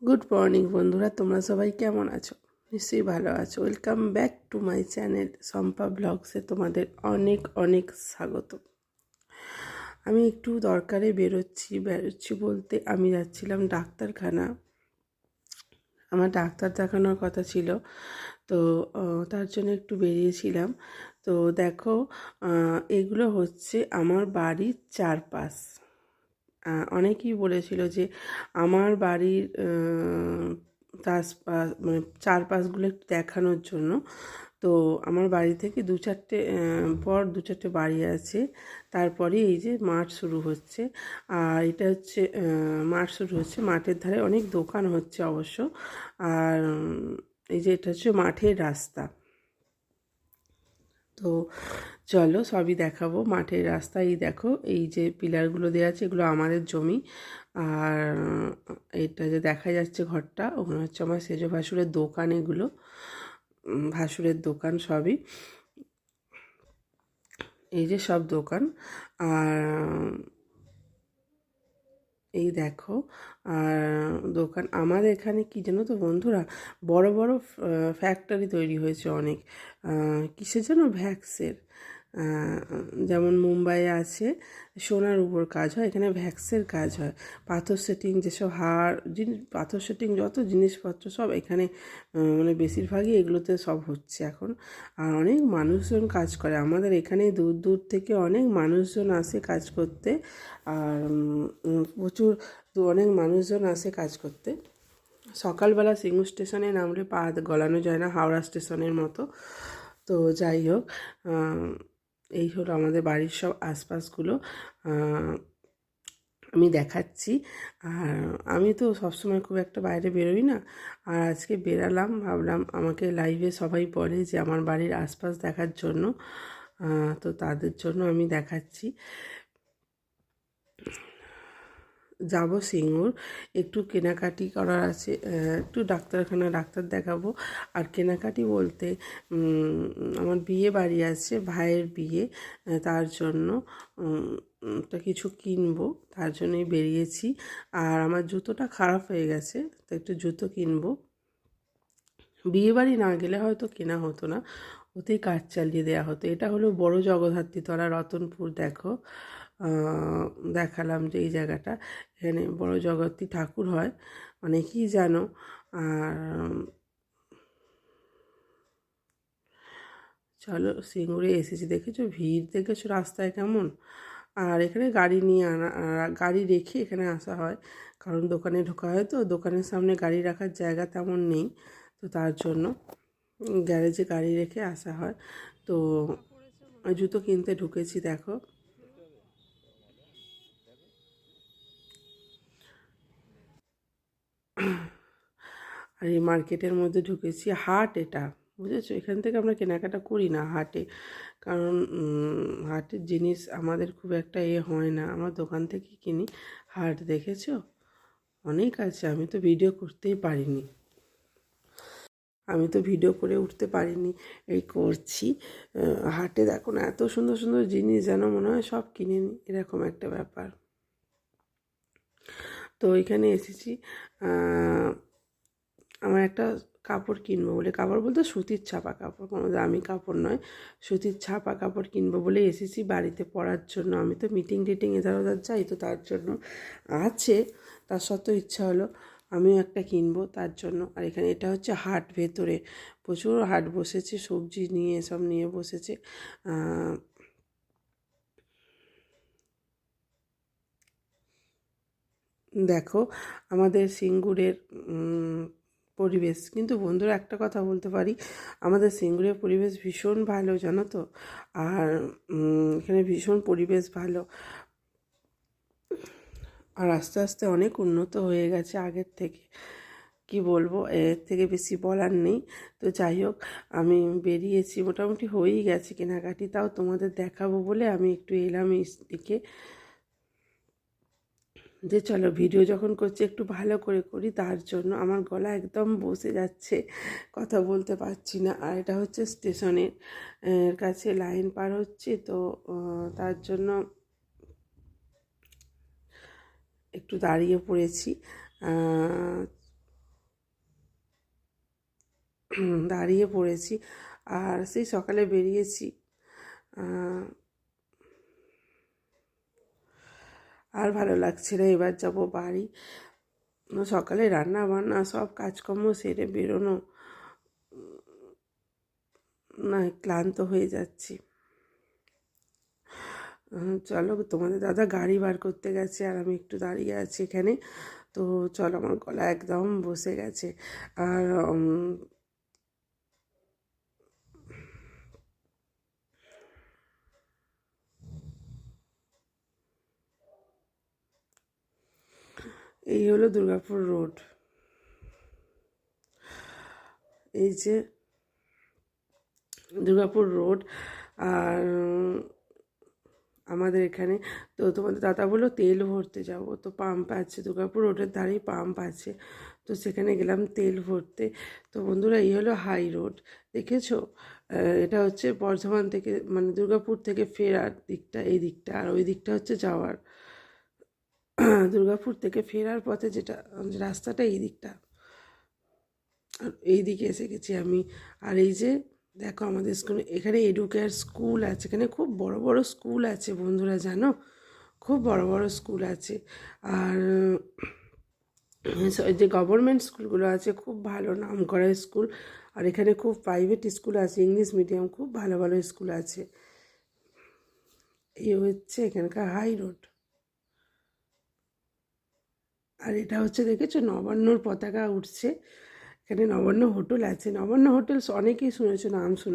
Good morning বন্ধুরা, তোমরা সবাই কেমন আছো? নিশ্চয়ই ভালো আছো। Welcome back to my channel Shampa ব্লগসে তোমাদের অনেক অনেক স্বাগত। আমি একটু দরকারে বেরোচ্ছি বলতে আমি যাচ্ছিলাম ডাক্তারখানা। আমার ডাক্তার দেখানোর কথা ছিল, তো তার জন্য একটু বেরিয়েছিলাম। তো দেখো, এগুলো হচ্ছে আমার বাড়ির চারপাশ। অনেকেই বলেছিল যে আমার বাড়ির মানে চারপাশগুলো একটু দেখানোর জন্য। তো আমার বাড়ি থেকে দু চারটে বাড়ি আছে, তারপরে এই যে মাঠ শুরু হচ্ছে। আর এটা হচ্ছে মাঠ শুরু হচ্ছে, মাঠের ধারে অনেক দোকান হচ্ছে অবশ্য। আর এই যে এটা হচ্ছে মাঠের রাস্তা। তো চলো সবই দেখাবো। মাঠের রাস্তায় দেখো, এই যে পিলারগুলো দেওয়া আছে এগুলো আমাদের জমি। আর এটা যে দেখা যাচ্ছে ঘরটা, ওখানে হচ্ছে আমার সেজ ভাসুরের দোকান। এগুলো ভাসুরের দোকান সবই, এই যে সব দোকান। আর এই দেখো, আর দোকান আমাদের এখানে কি জানো তো বন্ধুরা, বড় বড় ফ্যাক্টরি তৈরি হয়েছে অনেক। কিসের জন্য? ভ্যাক্সের। যেমন মুম্বাইয়ে আছে সোনার উপর কাজ হয়, এখানে ভ্যাক্সের কাজ হয়। পাথর সেটিং, যেসব পাথর সেটিং যত জিনিসপত্র সব এখানে, মানে বেশিরভাগই এগুলোতে সব হচ্ছে এখন। আর অনেক মানুষজন কাজ করে আমাদের এখানে, দূর দূর থেকে অনেক মানুষজন আসে কাজ করতে। আর প্রচুর অনেক মানুষজন আসে কাজ করতে। সকালবেলা সিঙ্গুর স্টেশনে নামলে পা গলানো যায় না, হাওড়া স্টেশনের মতো। তো যাই হোক, এই হলো আমাদের বাড়ির সব আশপাশগুলো আমি দেখাচ্ছি। আর আমি তো সবসময় খুব একটা বাইরে বেরোই না, আর আজকে বেরালাম, ভাবলাম আমাকে লাইভে সবাই বলে যে আমার বাড়ির আশপাশ দেখার জন্য। তো তাদের জন্য আমি দেখাচ্ছি। যাব সিঙ্গুর, একটু কেনাকাটি করার আছে, একটু ডাক্তার দেখাবো। আর কেনাকাটি বলতে আমার বিয়ে বাড়ি আছে, ভাইয়ের বিয়ে, তার জন্য একটা কিছু কিনবো, তার জন্যই বেরিয়েছি। আর আমার জুতোটা খারাপ হয়ে গেছে, তো একটু জুতো কিনবো। বিয়ে বাড়ি না গেলে হয়তো কেনা হতো না, ওতেই কাজ চালিয়ে দেওয়া হতো। এটা হলো বড় জগদ্ধাত্রীতলা, রতনপুর। দেখো, দেখালাম যে এই জায়গাটা, এখানে বড় জগদ্ধাত্রী ঠাকুর হয়, অনেকেই জানো। আর চলো, সিঙ্গুরে এসেছি, দেখেছো ভিড়, দেখেছো রাস্তায় কেমন। আর এখানে গাড়ি রেখে এখানে আসা হয়, কারণ দোকানে ঢোকা হয়, তো দোকানের সামনে গাড়ি রাখার জায়গা তেমন নেই, তো তার জন্য গ্যারেজে গাড়ি রেখে আসা হয়। তো জুতো কিনতে ঢুকেছি, দেখো। আর এই মার্কেটের মধ্যে ঢুকেছি, হাট এটা, বুঝেছো? এখান থেকে আমরা কেনাকাটা করি না হাটে, কারণ হাটের জিনিস আমাদের খুব একটা হয় না, আমরা দোকান থেকে কিনি। হাট দেখেছো অনেক আছে, আমি তো ভিডিও করতেই পারিনি, আমি তো ভিডিও করে উঠতে পারিনি, এই করছি। হাটে দেখো না, এত সুন্দর সুন্দর জিনিস, যেন মনে হয় সব কিনে নিই, এরকম একটা ব্যাপার। তো এখানে এসেছি আমার একটা কাপড় কিনবো বলে, কাপড় বলতে সুতির ছাপা কাপড়, কোনো দামি কাপড় নয়, সুতির ছাপা কাপড় কিনবো বলে এসেছি বাড়িতে পরার জন্য। আমি তো মিটিং টিটিং এধার ওধার যাই, তো তার জন্য আছে, তার সত্ত্বেও ইচ্ছা হলো আমিও একটা কিনবো তার জন্য। আর এখানে এটা হচ্ছে হাট, ভেতরে প্রচুর হাট বসেছে, সবজি নিয়ে সব নিয়ে বসেছে। দেখো আমাদের সিঙ্গুরের পরিবেশ, কিন্তু বন্ধুরা একটা কথা বলতে পারি, আমাদের সিঙ্গুরের পরিবেশ ভীষণ ভালো, জানো তো। আর এখানে ভীষণ পরিবেশ ভালো, আর আস্তে আস্তে অনেক উন্নত হয়ে গেছে আগের থেকে, কি বলবো, এর থেকে বেশি বলার নেই। তো যাই হোক, আমি বেরিয়েছি, মোটামুটি হয়েই গেছে কেনাকাটি, তাও তোমাদের দেখাবো বলে আমি একটু এলাম এই দিকে, যে চলো ভিডিও যখন করছি একটু ভালো করে করি, তার জন্য। আমার গলা একদম বসে যাচ্ছে, কথা বলতে পারছি না। আর এটা হচ্ছে স্টেশনের কাছে লাইন পার হচ্ছে, তো তার জন্য একটু দাঁড়িয়ে পড়েছি। দাঁড়িয়ে পড়েছি। আর সেই সকালে বেরিয়েছি, আর ভালো লাগছে না, এবার যাব বাড়ি। সকালে রান্না বান্না সব কাজকর্ম সেরে বেরোনো, না ক্লান্ত হয়ে যাচ্ছি। চলো, তোমাদের দাদা গাড়ি বার করতে গেছে আর আমি একটু দাঁড়িয়ে আছি এখানে। তো চলো, আমার গলা একদম বসে গেছে। আর এই হলো দুর্গাপুর রোড। এই যে দুর্গাপুর রোড। আর আমাদের এখানে তো তোমাদের দাদা বললো তেল ভরতে যাব, তো পাম্প আছে দুর্গাপুর রোডের ধারেই পাম্প আছে, তো সেখানে গেলাম তেল ভরতে। তো বন্ধুরা, এই হলো হাই রোড, দেখেছো? এটা হচ্ছে বর্ধমান থেকে, মানে দুর্গাপুর থেকে ফেরার দিকটা এই দিকটা, আর ওই দিকটা হচ্ছে যাওয়ার। দুর্গাপুর থেকে ফেরার পথে যেটা রাস্তাটা এই দিকটা, আর এই দিকে এসে গেছি আমি। আর এই যে দেখো আমাদের স্কুল, এখানে এডুকেয়ার স্কুল আছে, এখানে খুব বড় বড় স্কুল আছে বন্ধুরা, জানো? খুব বড় বড় স্কুল আছে। আর যে গভর্নমেন্ট স্কুলগুলো আছে খুব ভালো নাম করা স্কুল, আর এখানে খুব প্রাইভেট স্কুল আছে, ইংলিশ মিডিয়াম, খুব ভালো ভালো স্কুল আছে। এই হচ্ছে এখানকার হাই রোড। আর এটা হচ্ছে, দেখেছো, নবান্নর পতাকা উঠছে। এখানে নবান্ন হোটেল আছে, নবান্ন হোটেল অনেকেই শুনেছো, নাম শুনে।